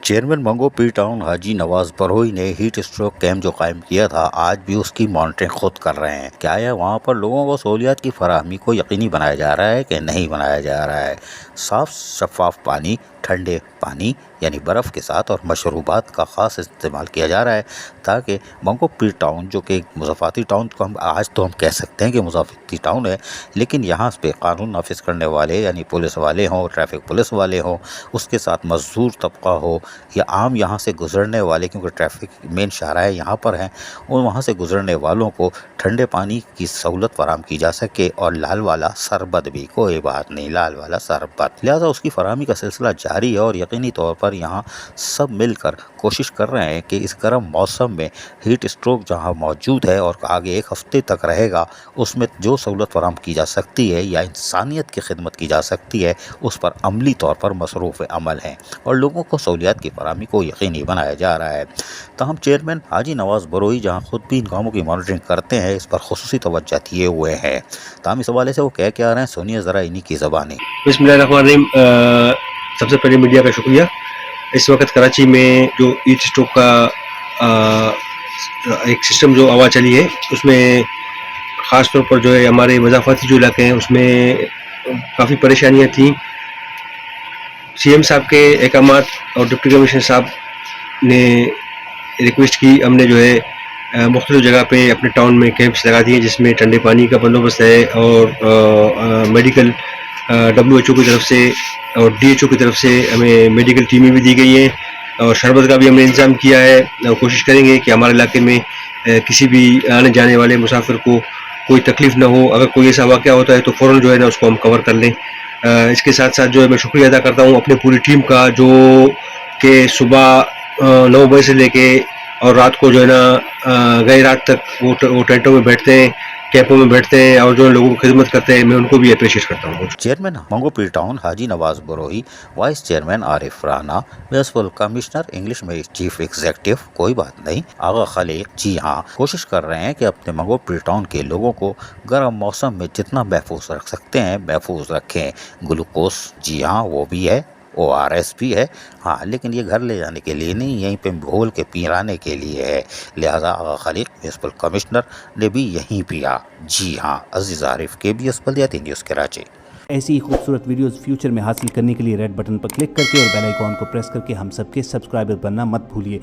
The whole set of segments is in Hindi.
चेयरमैन मंगो पी टाउन हाजी नवाज बरोई ने हीट स्ट्रोक कैंप जो कायम किया था, आज भी उसकी मॉनिटरिंग खुद कर रहे हैं। क्या यह वहां पर लोगों को सहूलियात की फराहमी को यकीनी बनाया जा रहा है कि नहीं बनाया जा रहा है। साफ शफाफ पानी, ठंडे पानी यानी बर्फ़ के साथ और मशरूबात का ख़ास इस्तेमाल किया जा रहा है, ताकि मंगो पी टाउन जो कि मुज़ाफ़ाती टाउन को हम कह सकते हैं कि मुज़ाफ़ाती टाउन है, लेकिन यहाँ पे कानून नाफिज करने वाले यानी पुलिस वाले हों, ट्रैफिक पुलिस वाले हों, उसके साथ मज़दूर तबका हो या आम यहाँ से गुज़रने वाले, क्योंकि ट्रैफिक मेन शाहराह यहाँ पर हैं, और वहाँ से गुज़रने वालों को ठंडे पानी की सहूलत फराहम की जा सके। और लाल वाला शरबत भी, कोई बात नहीं, लाल वाला शरबत, लिहाजा उसकी फराहमी का सिलसिला जारी है। और यकीनी तौर पर यहाँ सब मिलकर कोशिश कर रहे हैं कि इस गर्म मौसम में हीट स्ट्रोक जहाँ मौजूद है और आगे एक हफ्ते तक रहेगा, उसमें जो सहूलत फराहम की जा सकती है या इंसानियत की खिदमत की जा सकती है, उस पर अमली तौर पर मसरूफ़ अमल हैं और लोगों को सहूलियात की फराहमी को यकीनी बनाया जा रहा है। तहम चेयरमैन हाजी नवाज बरोई जहाँ खुद भी इन कामों की मॉनिटरिंग करते हैं, इस पर खुसूसी तवज्जो दिए हुए हैं। तहम इस हवाले से वो कह के आ रहे हैं, सुनिए ज़रा इन्हीं की ज़बानी। बिस्मिल्लाहिर्रहमानिर्रहीम। सबसे पहले मीडिया का शुक्रिया। इस वक्त कराची में जो हीट स्ट्रोक का एक सिस्टम जो हवा चली है, उसमें ख़ास तौर पर जो है हमारे मज़ाफ़ाती जो इलाके हैं उसमें काफ़ी परेशानियाँ थीं। सीएम साहब के अहकामात और डिप्टी कमिश्नर साहब ने रिक्वेस्ट की, हमने जो है मुख्तलिफ़ जगह पे अपने टाउन में कैंप्स लगा दिए, जिसमें ठंडे पानी का बंदोबस्त है और मेडिकल WHO की तरफ से और DHO की तरफ से हमें मेडिकल टीमें भी दी गई हैं और शरबत का भी हमने इंतज़ाम किया है। कोशिश करेंगे कि हमारे इलाके में किसी भी आने जाने वाले मुसाफिर को कोई तकलीफ़ ना हो। अगर कोई ऐसा वाक़या होता है तो फ़ौरन जो है ना उसको हम कवर कर लें। इसके साथ साथ जो है मैं शुक्रिया अदा करता हूँ अपनी पूरी टीम का, जो कि सुबह 9 बजे से लेके और रात को जो है ना गई रात तक वो टेंटों में बैठते हैं, कैंपों में बैठते हैं और जो लोगों को खिदमत करते हैं, मैं उनको भी अप्रिशिएट करता हूँ। चेयरमैन मंगो पी town Haji Nawaz Baroi, vice chairman Arif Rana, municipal commissioner English में चीफ एग्जीक्यूटिव, कोई बात नहीं, आगा खलीक, जी हाँ, कोशिश कर रहे हैं कि अपने मंगो पी टाउन के लोगों को गर्म मौसम में जितना महफूज रख सकते हैं महफूज रखें। ग्लूकोज, जी हाँ, वो भी है, ORS भी है, हाँ, लेकिन ये घर ले जाने के लिए नहीं, यहीं पे घोल के पिलाने के लिए है। लिहाजा आगा खलीक म्यूनिसिपल कमिश्नर ने भी यहीं पिया। जी हाँ, अजीज आरिफ, KBS बल्दियाती न्यूज़ कराची। ऐसी ही खूबसूरत वीडियोस फ्यूचर में हासिल करने के लिए रेड बटन पर क्लिक करके और बेल आइकॉन को प्रेस करके हम सबके सब्सक्राइबर बनना मत भूलिए।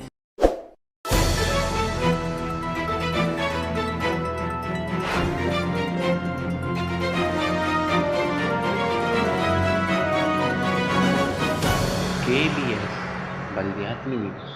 KBS बल्दियाती न्यूज़।